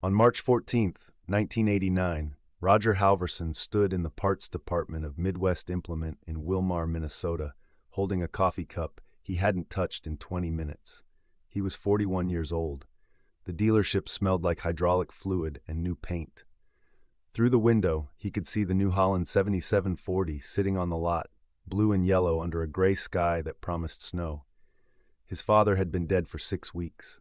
On March 14th, 1989, Roger Halverson stood in the parts department of Midwest Implement in Wilmar, Minnesota, holding a coffee cup he hadn't touched in 20 minutes. He was 41 years old. The dealership smelled like hydraulic fluid and new paint. Through the window, he could see the New Holland 7740 sitting on the lot, blue and yellow under a gray sky that promised snow. His father had been dead for 6 weeks.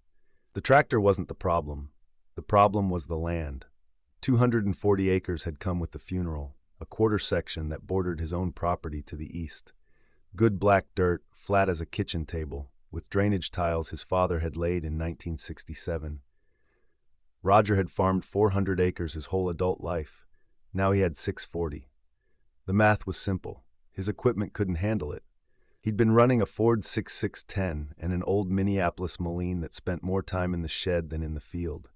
The tractor wasn't the problem. The problem was the land. 240 acres had come with the funeral, a quarter section that bordered his own property to the east. Good black dirt, flat as a kitchen table, with drainage tiles his father had laid in 1967. Roger had farmed 400 acres his whole adult life. Now he had 640. The math was simple. His equipment couldn't handle it. He'd been running a Ford 6610 and an old Minneapolis Moline that spent more time in the shed than in the field.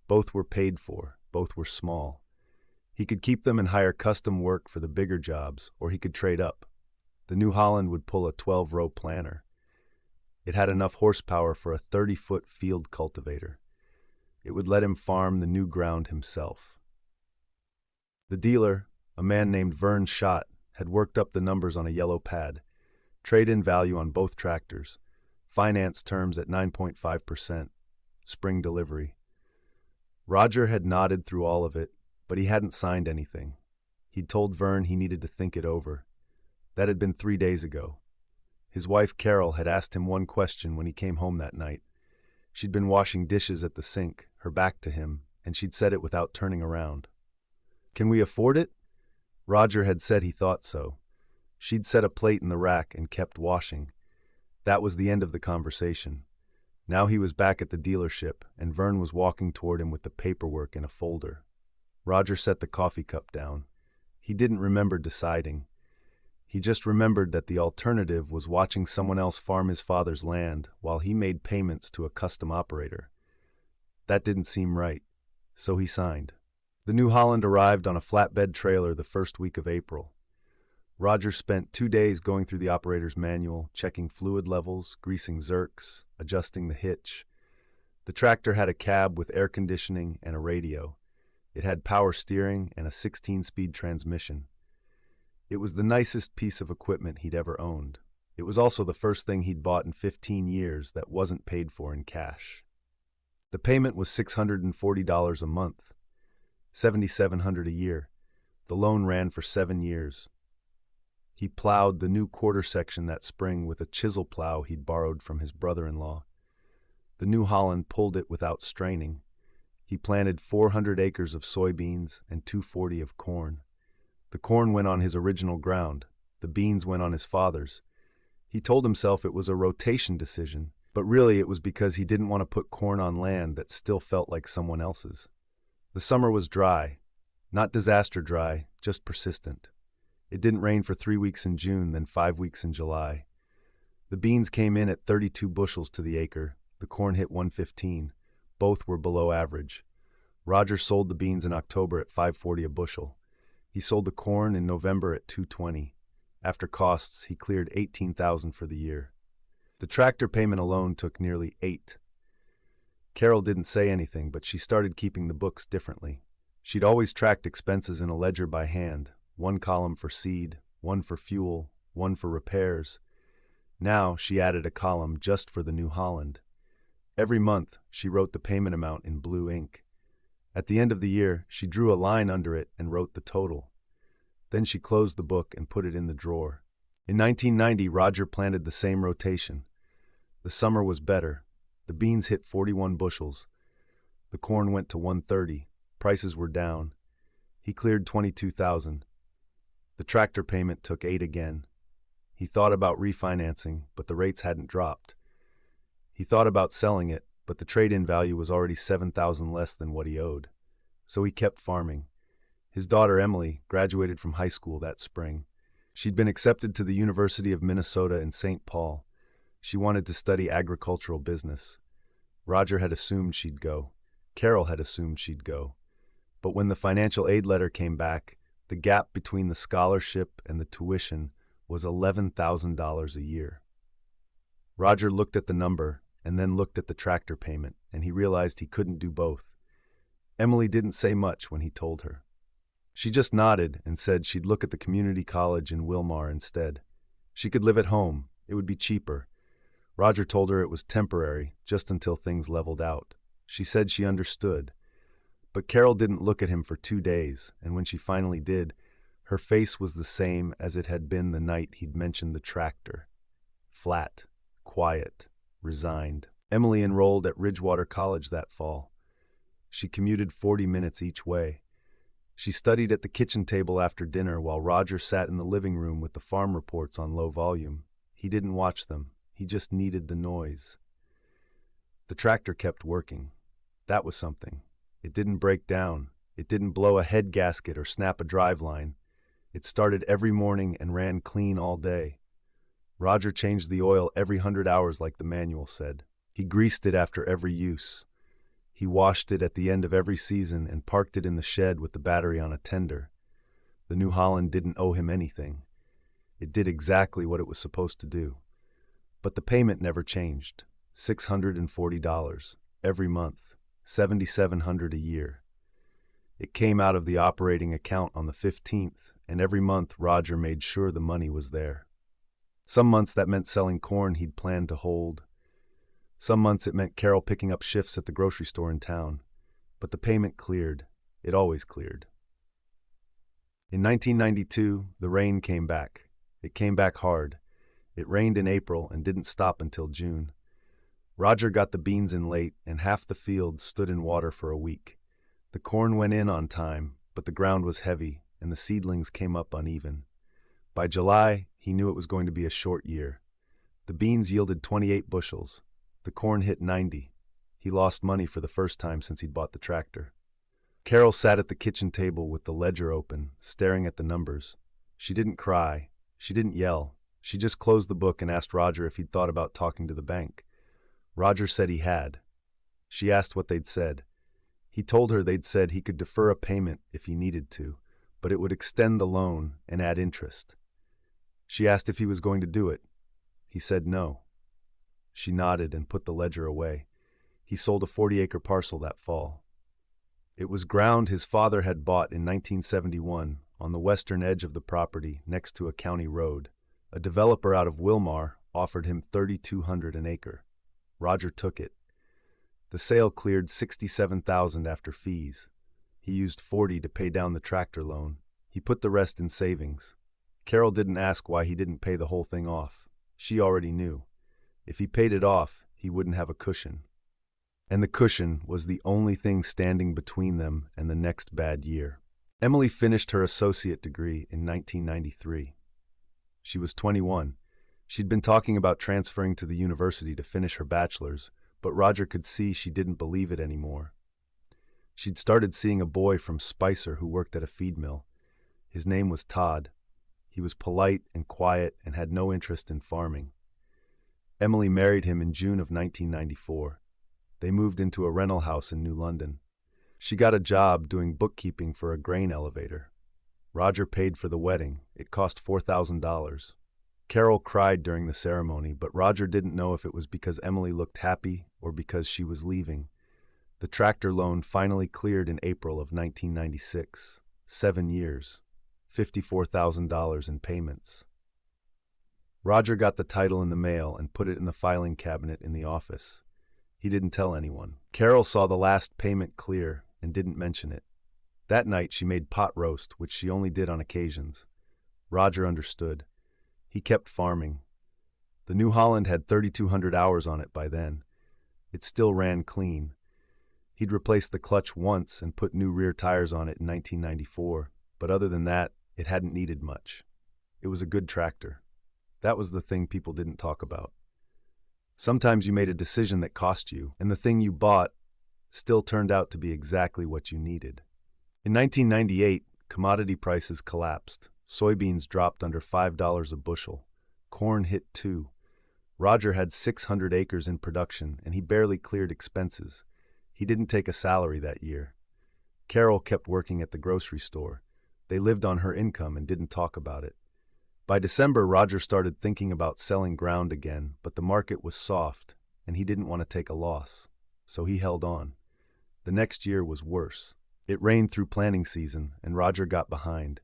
Both were paid for. Both were small. He could keep them and hire custom work for the bigger jobs, or he could trade up. The New Holland would pull a 12-row planter. It had enough horsepower for a 30-foot field cultivator. It would let him farm the new ground himself. The dealer, a man named Vern Schott, had worked up the numbers on a yellow pad. Trade-in value on both tractors. Finance terms at 9.5%. Spring delivery. Roger had nodded through all of it, but he hadn't signed anything. He'd told Vern he needed to think it over. That had been 3 days ago. His wife Carol had asked him one question when he came home that night. She'd been washing dishes at the sink, her back to him, and she'd said it without turning around. "Can we afford it?" Roger had said he thought so. She'd set a plate in the rack and kept washing. That was the end of the conversation. Now he was back at the dealership, and Vern was walking toward him with the paperwork in a folder. Roger set the coffee cup down. He didn't remember deciding. He just remembered that the alternative was watching someone else farm his father's land while he made payments to a custom operator. That didn't seem right, so he signed. The New Holland arrived on a flatbed trailer the first week of April. Roger spent 2 days going through the operator's manual, checking fluid levels, greasing zerks, adjusting the hitch. The tractor had a cab with air conditioning and a radio. It had power steering and a 16-speed transmission. It was the nicest piece of equipment he'd ever owned. It was also the first thing he'd bought in 15 years that wasn't paid for in cash. The payment was $640 a month, $7,700 a year. The loan ran for 7 years. He plowed the new quarter section that spring with a chisel plow he'd borrowed from his brother-in-law. The New Holland pulled it without straining. He planted 400 acres of soybeans and 240 of corn. The corn went on his original ground. The beans went on his father's. He told himself it was a rotation decision, but really it was because he didn't want to put corn on land that still felt like someone else's. The summer was dry. Not disaster dry, just persistent. It didn't rain for 3 weeks in June, then 5 weeks in July. The beans came in at 32 bushels to the acre. The corn hit 115. Both were below average. Roger sold the beans in October at $5.40 a bushel. He sold the corn in November at $2.20. After costs, he cleared $18,000 for the year. The tractor payment alone took nearly $8,000. Carol didn't say anything, but she started keeping the books differently. She'd always tracked expenses in a ledger by hand. One column for seed, one for fuel, one for repairs. Now she added a column just for the New Holland. Every month, she wrote the payment amount in blue ink. At the end of the year, she drew a line under it and wrote the total. Then she closed the book and put it in the drawer. In 1990, Roger planted the same rotation. The summer was better. The beans hit 41 bushels. The corn went to 130. Prices were down. He cleared $22,000. The tractor payment took $8,000 again. He thought about refinancing, but the rates hadn't dropped. He thought about selling it, but the trade-in value was already $7,000 less than what he owed. So he kept farming. His daughter Emily graduated from high school that spring. She'd been accepted to the University of Minnesota in St. Paul. She wanted to study agricultural business. Roger had assumed she'd go. Carol had assumed she'd go. But when the financial aid letter came back, the gap between the scholarship and the tuition was $11,000 a year. Roger looked at the number and then looked at the tractor payment, and he realized he couldn't do both. Emily didn't say much when he told her. She just nodded and said she'd look at the community college in Wilmar instead. She could live at home. It would be cheaper. Roger told her it was temporary, just until things leveled out. She said she understood. But Carol didn't look at him for 2 days, and when she finally did, her face was the same as it had been the night he'd mentioned the tractor. Flat, quiet, resigned. Emily enrolled at Ridgewater College that fall. She commuted 40 minutes each way. She studied at the kitchen table after dinner while Roger sat in the living room with the farm reports on low volume. He didn't watch them. He just needed the noise. The tractor kept working. That was something. It didn't break down. It didn't blow a head gasket or snap a driveline. It started every morning and ran clean all day. Roger changed the oil every 100 hours like the manual said. He greased it after every use. He washed it at the end of every season and parked it in the shed with the battery on a tender. The New Holland didn't owe him anything. It did exactly what it was supposed to do. But the payment never changed. $640 every month, $7,700 a year. It came out of the operating account on the 15th, and every month Roger made sure the money was there. Some months that meant selling corn he'd planned to hold. Some months it meant Carol picking up shifts at the grocery store in town. But the payment cleared. It always cleared. In 1992, the rain came back. It came back hard. It rained in April and didn't stop until June. Roger got the beans in late, and half the field stood in water for a week. The corn went in on time, but the ground was heavy, and the seedlings came up uneven. By July, he knew it was going to be a short year. The beans yielded 28 bushels. The corn hit 90. He lost money for the first time since he'd bought the tractor. Carol sat at the kitchen table with the ledger open, staring at the numbers. She didn't cry. She didn't yell. She just closed the book and asked Roger if he'd thought about talking to the bank. Roger said he had. She asked what they'd said. He told her they'd said he could defer a payment if he needed to, but it would extend the loan and add interest. She asked if he was going to do it. He said no. She nodded and put the ledger away. He sold a 40-acre parcel that fall. It was ground his father had bought in 1971 on the western edge of the property next to a county road. A developer out of Wilmar offered him $3,200 an acre. Roger took it. The sale cleared $67,000 after fees. He used $40,000 to pay down the tractor loan. He put the rest in savings. Carol didn't ask why he didn't pay the whole thing off. She already knew. If he paid it off, he wouldn't have a cushion. And the cushion was the only thing standing between them and the next bad year. Emily finished her associate degree in 1993. She was 21. She'd been talking about transferring to the university to finish her bachelor's, but Roger could see she didn't believe it anymore. She'd started seeing a boy from Spicer who worked at a feed mill. His name was Todd. He was polite and quiet and had no interest in farming. Emily married him in June of 1994. They moved into a rental house in New London. She got a job doing bookkeeping for a grain elevator. Roger paid for the wedding. It cost $4,000. Carol cried during the ceremony, but Roger didn't know if it was because Emily looked happy or because she was leaving. The tractor loan finally cleared in April of 1996. 7 years. $54,000 in payments. Roger got the title in the mail and put it in the filing cabinet in the office. He didn't tell anyone. Carol saw the last payment clear and didn't mention it. That night she made pot roast, which she only did on occasions. Roger understood. He kept farming. The New Holland had 3,200 hours on it by then. It still ran clean. He'd replaced the clutch once and put new rear tires on it in 1994, but other than that, it hadn't needed much. It was a good tractor. That was the thing people didn't talk about. Sometimes you made a decision that cost you, and the thing you bought still turned out to be exactly what you needed. In 1998, commodity prices collapsed. Soybeans dropped under $5 a bushel. Corn hit $2. Roger had 600 acres in production, and he barely cleared expenses. He didn't take a salary that year. Carol kept working at the grocery store. They lived on her income and didn't talk about it. By December, Roger started thinking about selling ground again, but the market was soft, and he didn't want to take a loss, so he held on. The next year was worse. It rained through planting season, and Roger got behind.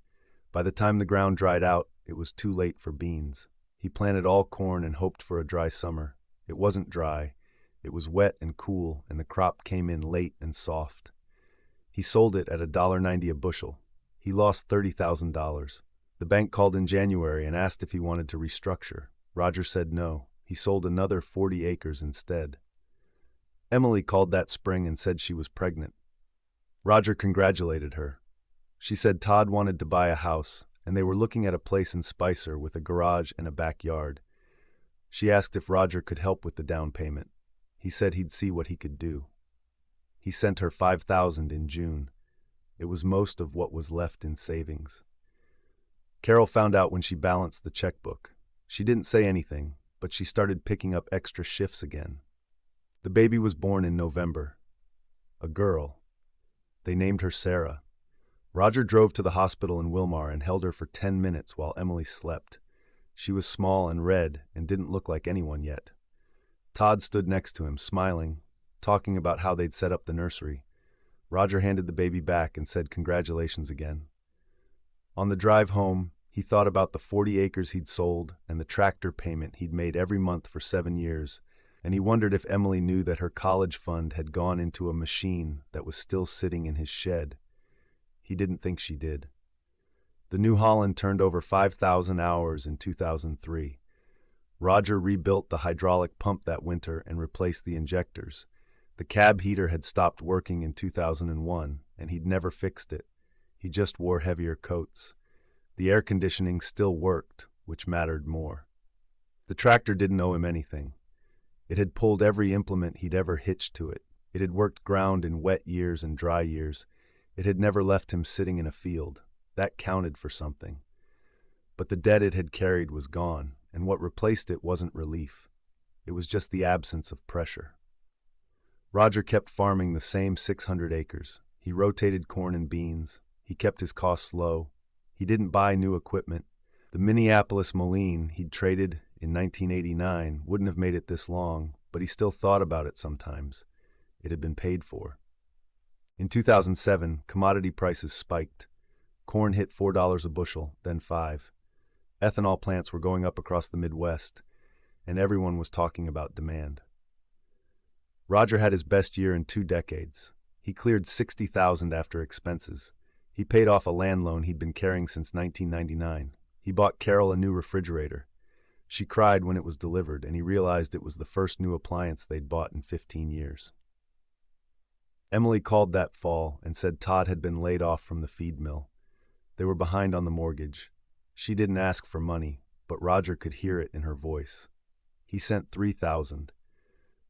By the time the ground dried out, it was too late for beans. He planted all corn and hoped for a dry summer. It wasn't dry. It was wet and cool, and the crop came in late and soft. He sold it at $1.90 a bushel. He lost $30,000. The bank called in January and asked if he wanted to restructure. Roger said no. He sold another 40 acres instead. Emily called that spring and said she was pregnant. Roger congratulated her. She said Todd wanted to buy a house, and they were looking at a place in Spicer with a garage and a backyard. She asked if Roger could help with the down payment. He said he'd see what he could do. He sent her $5,000 in June. It was most of what was left in savings. Carol found out when she balanced the checkbook. She didn't say anything, but she started picking up extra shifts again. The baby was born in November. A girl. They named her Sarah. Roger drove to the hospital in Wilmar and held her for 10 minutes while Emily slept. She was small and red and didn't look like anyone yet. Todd stood next to him, smiling, talking about how they'd set up the nursery. Roger handed the baby back and said congratulations again. On the drive home, he thought about the 40 acres he'd sold and the tractor payment he'd made every month for 7 years, and he wondered if Emily knew that her college fund had gone into a machine that was still sitting in his shed. He didn't think she did. The New Holland turned over 5,000 hours in 2003. Roger rebuilt the hydraulic pump that winter and replaced the injectors. The cab heater had stopped working in 2001, and he'd never fixed it. He just wore heavier coats. The air conditioning still worked, which mattered more. The tractor didn't owe him anything. It had pulled every implement he'd ever hitched to it. It had worked ground in wet years and dry years. It had never left him sitting in a field. That counted for something. But the debt it had carried was gone, and what replaced it wasn't relief. It was just the absence of pressure. Roger kept farming the same 600 acres. He rotated corn and beans. He kept his costs low. He didn't buy new equipment. The Minneapolis Moline he'd traded in 1989 wouldn't have made it this long, but he still thought about it sometimes. It had been paid for. In 2007, commodity prices spiked. Corn hit $4 a bushel, then $5. Ethanol plants were going up across the Midwest, and everyone was talking about demand. Roger had his best year in 2 decades. He cleared $60,000 after expenses. He paid off a land loan he'd been carrying since 1999. He bought Carol a new refrigerator. She cried when it was delivered, and he realized it was the first new appliance they'd bought in 15 years. Emily called that fall and said Todd had been laid off from the feed mill. They were behind on the mortgage. She didn't ask for money, but Roger could hear it in her voice. He sent $3,000.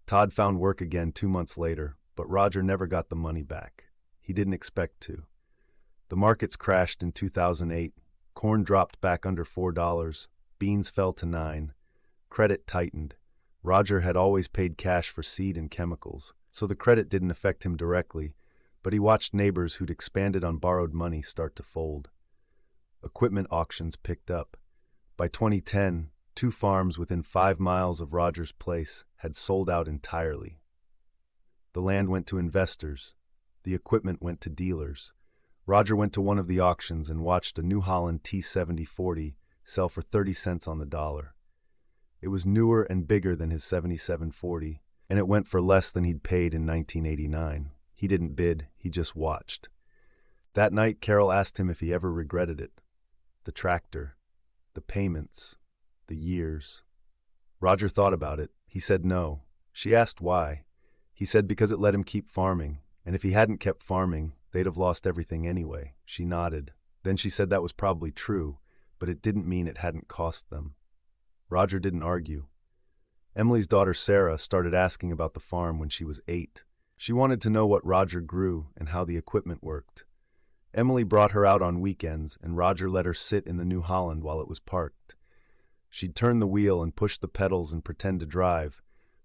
Todd found work again 2 months later, but Roger never got the money back. He didn't expect to. The markets crashed in 2008. Corn dropped back under $4. Beans fell to $9. Credit tightened. Roger had always paid cash for seed and chemicals, so the credit didn't affect him directly, but he watched neighbors who'd expanded on borrowed money start to fold. Equipment auctions picked up. By 2010, 2 farms within 5 miles of Roger's place had sold out entirely. The land went to investors. The equipment went to dealers. Roger went to one of the auctions and watched a New Holland T7040 sell for 30 cents on the dollar. It was newer and bigger than his 7740, and it went for less than he'd paid in 1989. He didn't bid, he just watched. That night, Carol asked him if he ever regretted it. The tractor, the payments, the years. Roger thought about it. He said no. She asked why. He said because it let him keep farming, and if he hadn't kept farming, they'd have lost everything anyway. She nodded. Then she said that was probably true, but it didn't mean it hadn't cost them. Roger didn't argue. Emily's daughter Sarah started asking about the farm when she was 8. She wanted to know what Roger grew and how the equipment worked. Emily brought her out on weekends, and Roger let her sit in the New Holland while it was parked. She'd turn the wheel and push the pedals and pretend to drive.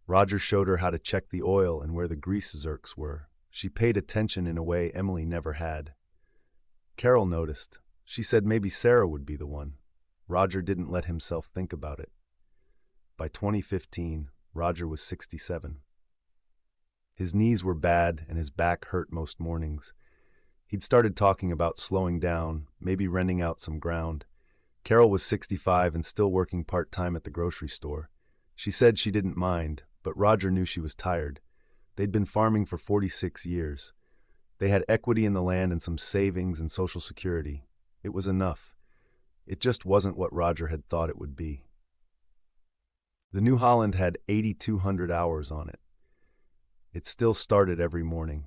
Roger showed her how to check the oil and where the grease zerks were. She paid attention in a way Emily never had. Carol noticed. She said maybe Sarah would be the one. Roger didn't let himself think about it. By 2015, Roger was 67. His knees were bad and his back hurt most mornings. He'd started talking about slowing down, maybe renting out some ground. Carol was 65 and still working part-time at the grocery store. She said she didn't mind, but Roger knew she was tired. They'd been farming for 46 years. They had equity in the land and some savings and Social Security. It was enough. It just wasn't what Roger had thought it would be. The New Holland had 8,200 hours on it. It still started every morning.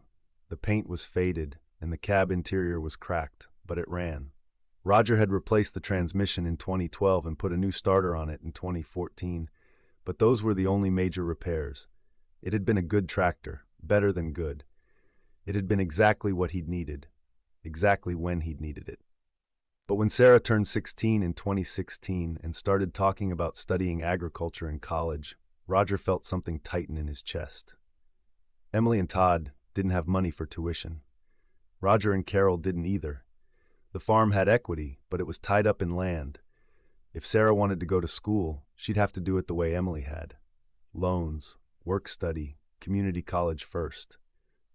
The paint was faded, and the cab interior was cracked, but it ran. Roger had replaced the transmission in 2012 and put a new starter on it in 2014, but those were the only major repairs. It had been a good tractor, better than good. It had been exactly what he'd needed, exactly when he'd needed it. But when Sarah turned 16 in 2016 and started talking about studying agriculture in college, Roger felt something tighten in his chest. Emily and Todd didn't have money for tuition. Roger and Carol didn't either. The farm had equity, but it was tied up in land. If Sarah wanted to go to school, she'd have to do it the way Emily had. Loans, work study, community college first.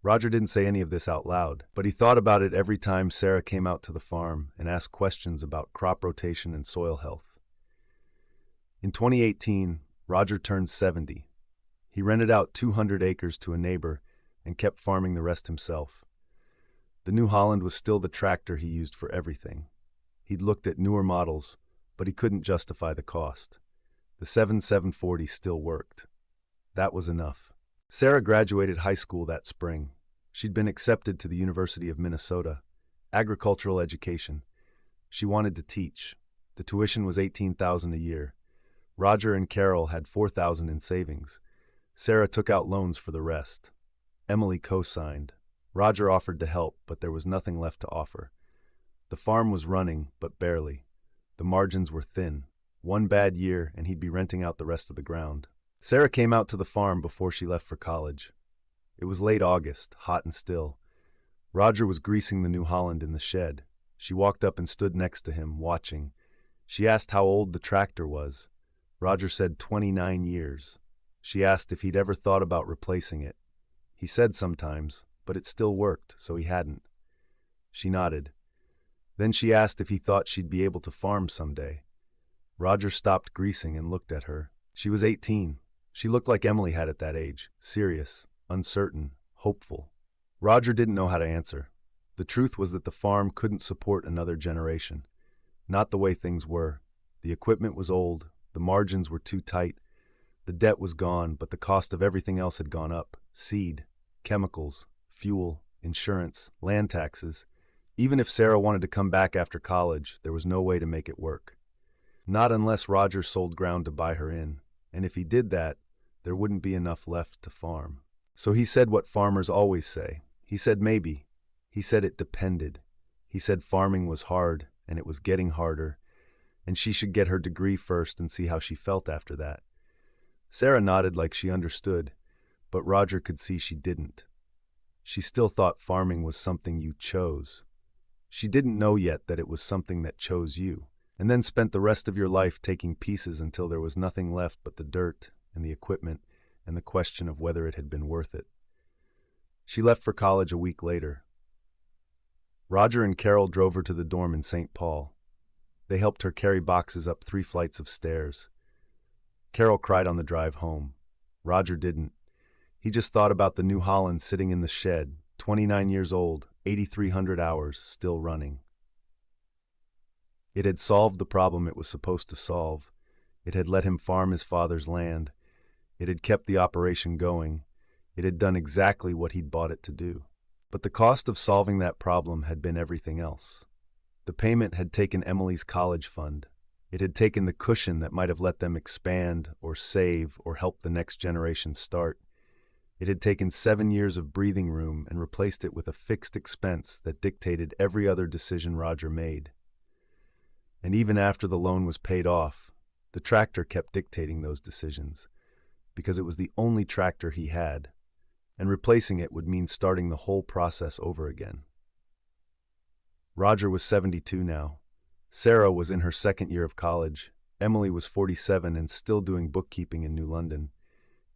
Roger didn't say any of this out loud, but he thought about it every time Sarah came out to the farm and asked questions about crop rotation and soil health. In 2018, Roger turned 70. He rented out 200 acres to a neighbor and kept farming the rest himself. The New Holland was still the tractor he used for everything. He'd looked at newer models, but he couldn't justify the cost. The 7740 still worked. That was enough. Sarah graduated high school that spring. She'd been accepted to the University of Minnesota, agricultural education. She wanted to teach. The tuition was $18,000 a year. Roger and Carol had $4,000 in savings. Sarah took out loans for the rest. Emily co-signed. Roger offered to help, but there was nothing left to offer. The farm was running, but barely. The margins were thin. One bad year, and he'd be renting out the rest of the ground. Sarah came out to the farm before she left for college. It was late August, hot and still. Roger was greasing the New Holland in the shed. She walked up and stood next to him, watching. She asked how old the tractor was. Roger said 29 years. She asked if he'd ever thought about replacing it. He said sometimes, but it still worked, so he hadn't. She nodded. Then she asked if he thought she'd be able to farm someday. Roger stopped greasing and looked at her. She was 18. She looked like Emily had at that age, serious, uncertain, hopeful. Roger didn't know how to answer. The truth was that the farm couldn't support another generation. Not the way things were. The equipment was old, the margins were too tight, the debt was gone, but the cost of everything else had gone up. Seed, chemicals, fuel, insurance, land taxes. Even if Sarah wanted to come back after college, there was no way to make it work. Not unless Roger sold ground to buy her in, and if he did that, there wouldn't be enough left to farm. So he said what farmers always say. He said maybe. He said it depended. He said farming was hard, and it was getting harder, and she should get her degree first and see how she felt after that. Sarah nodded like she understood, but Roger could see she didn't. She still thought farming was something you chose. She didn't know yet that it was something that chose you, and then spent the rest of your life taking pieces until there was nothing left but the dirt and the equipment and the question of whether it had been worth it. She left for college a week later. Roger and Carol drove her to the dorm in St. Paul. They helped her carry boxes up 3 flights of stairs. Carol cried on the drive home. Roger didn't. He just thought about the New Holland sitting in the shed, 29 years old, 8,300 hours, still running. It had solved the problem it was supposed to solve. It had let him farm his father's land. It had kept the operation going. It had done exactly what he'd bought it to do. But the cost of solving that problem had been everything else. The payment had taken Emily's college fund. It had taken the cushion that might have let them expand or save or help the next generation start. It had taken 7 years of breathing room and replaced it with a fixed expense that dictated every other decision Roger made. And even after the loan was paid off, the tractor kept dictating those decisions, because it was the only tractor he had, and replacing it would mean starting the whole process over again. Roger was 72 now. Sarah was in her 2nd year of college. Emily was 47 and still doing bookkeeping in New London.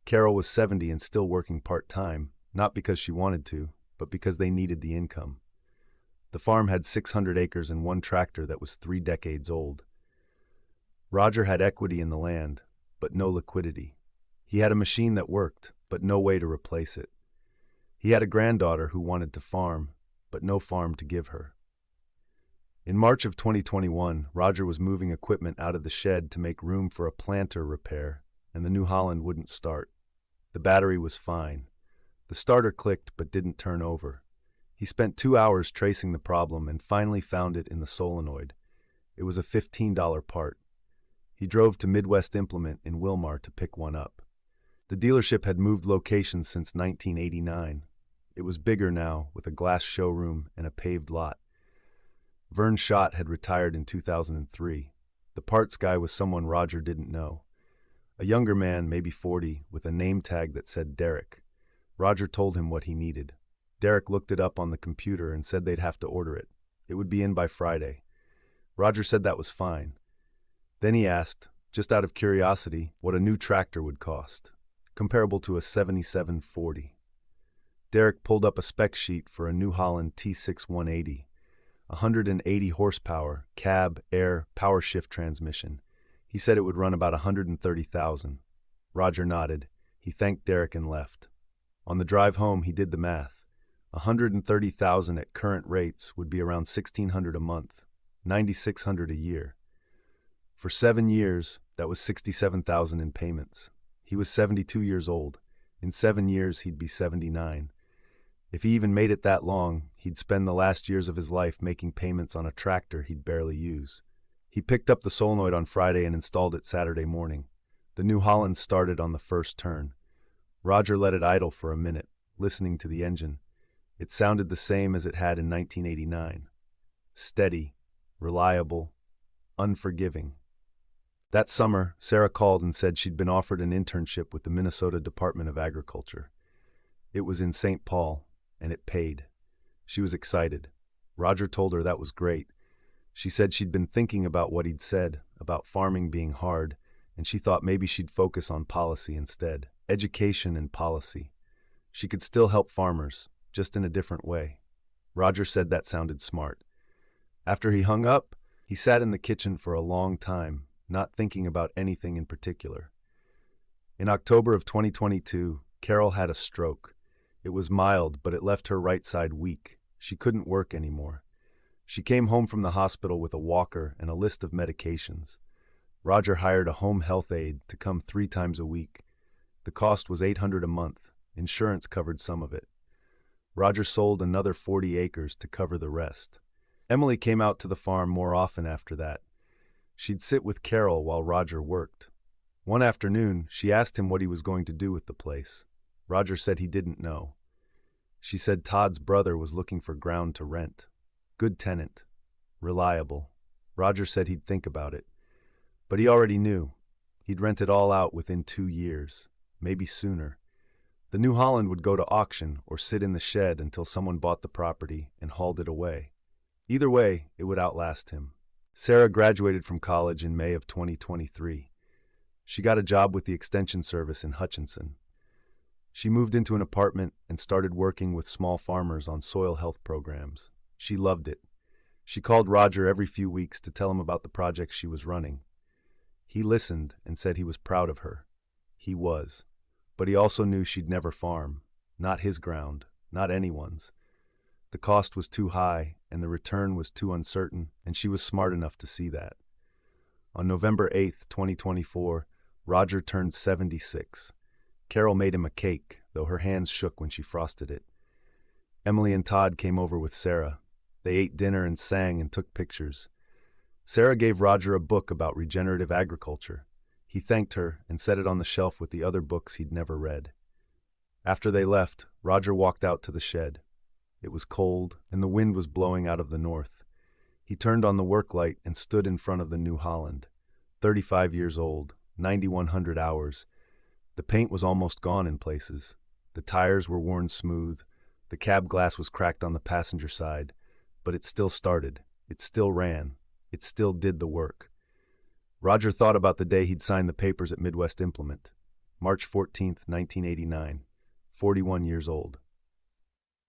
Carol was 70 and still working part-time, not because she wanted to, but because they needed the income. The farm had 600 acres and one tractor that was 3 decades old. Roger had equity in the land, but no liquidity. He had a machine that worked, but no way to replace it. He had a granddaughter who wanted to farm, but no farm to give her. In March of 2021, Roger was moving equipment out of the shed to make room for a planter repair, and the New Holland wouldn't start. The battery was fine. The starter clicked but didn't turn over. He spent 2 hours tracing the problem and finally found it in the solenoid. It was a $15 part. He drove to Midwest Implement in Wilmar to pick one up. The dealership had moved locations since 1989. It was bigger now, with a glass showroom and a paved lot. Vern Schott had retired in 2003. The parts guy was someone Roger didn't know. A younger man, maybe 40, with a name tag that said Derek. Roger told him what he needed. Derek looked it up on the computer and said they'd have to order it. It would be in by Friday. Roger said that was fine. Then he asked, just out of curiosity, what a new tractor would cost, comparable to a 7740. Derek pulled up a spec sheet for a New Holland T6 180. 180 horsepower, cab, air, power shift transmission. He said it would run about $130,000. Roger nodded. He thanked Derek and left. On the drive home, he did the math. $130,000 at current rates would be around $1,600 a month, $9,600 a year. For 7 years, that was $67,000 in payments. He was 72 years old. In 7 years, he'd be 79. If he even made it that long, he'd spend the last years of his life making payments on a tractor he'd barely use. He picked up the solenoid on Friday and installed it Saturday morning. The New Holland started on the first turn. Roger let it idle for a minute, listening to the engine. It sounded the same as it had in 1989. Steady, reliable, unforgiving. That summer, Sarah called and said she'd been offered an internship with the Minnesota Department of Agriculture. It was in St. Paul, and it paid. She was excited. Roger told her that was great. She said she'd been thinking about what he'd said, about farming being hard, and she thought maybe she'd focus on policy instead, education and policy. She could still help farmers, just in a different way. Roger said that sounded smart. After he hung up, he sat in the kitchen for a long time, not thinking about anything in particular. In October of 2022, Carol had a stroke. It was mild, but it left her right side weak. She couldn't work anymore. She came home from the hospital with a walker and a list of medications. Roger hired a home health aide to come 3 times a week. The cost was $800 a month. Insurance covered some of it. Roger sold another 40 acres to cover the rest. Emily came out to the farm more often after that. She'd sit with Carol while Roger worked. One afternoon, she asked him what he was going to do with the place. Roger said he didn't know. She said Todd's brother was looking for ground to rent. Good tenant. Reliable. Roger said he'd think about it. But he already knew. He'd rent it all out within 2 years, maybe sooner. The New Holland would go to auction or sit in the shed until someone bought the property and hauled it away. Either way, it would outlast him. Sarah graduated from college in May of 2023. She got a job with the Extension Service in Hutchinson. She moved into an apartment and started working with small farmers on soil health programs. She loved it. She called Roger every few weeks to tell him about the projects she was running. He listened and said he was proud of her. He was. But he also knew she'd never farm. Not his ground, not anyone's. The cost was too high, and the return was too uncertain, and she was smart enough to see that. On November 8th, 2024, Roger turned 76. Carol made him a cake, though her hands shook when she frosted it. Emily and Todd came over with Sarah. They ate dinner and sang and took pictures. Sarah gave Roger a book about regenerative agriculture. He thanked her and set it on the shelf with the other books he'd never read. After they left, Roger walked out to the shed. It was cold, and the wind was blowing out of the north. He turned on the work light and stood in front of the New Holland. 35 years old, 9,100 hours. The paint was almost gone in places. The tires were worn smooth. The cab glass was cracked on the passenger side. But it still started. It still ran. It still did the work. Roger thought about the day he'd signed the papers at Midwest Implement. March 14th, 1989. 41 years old.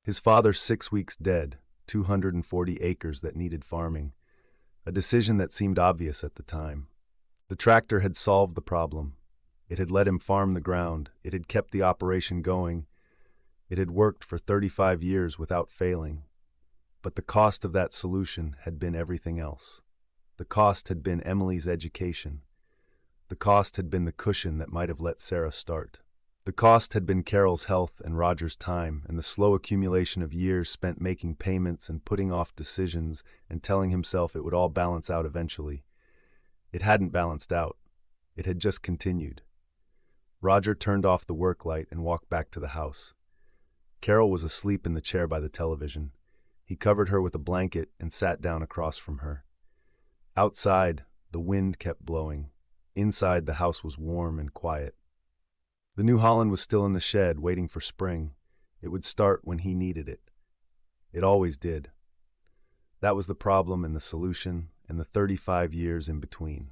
His father 6 weeks dead, 240 acres that needed farming, a decision that seemed obvious at the time. The tractor had solved the problem. It had let him farm the ground. It had kept the operation going. It had worked for 35 years without failing. But the cost of that solution had been everything else. The cost had been Emily's education. The cost had been the cushion that might have let Sarah start. The cost had been Carol's health and Roger's time, and the slow accumulation of years spent making payments and putting off decisions and telling himself it would all balance out eventually. It hadn't balanced out. It had just continued. Roger turned off the work light and walked back to the house. Carol was asleep in the chair by the television. He covered her with a blanket and sat down across from her. Outside, the wind kept blowing. Inside, the house was warm and quiet. The new Holland was still in the shed, waiting for spring. It would start when he needed it. It always did. That was the problem and the solution, and the 35 years in between.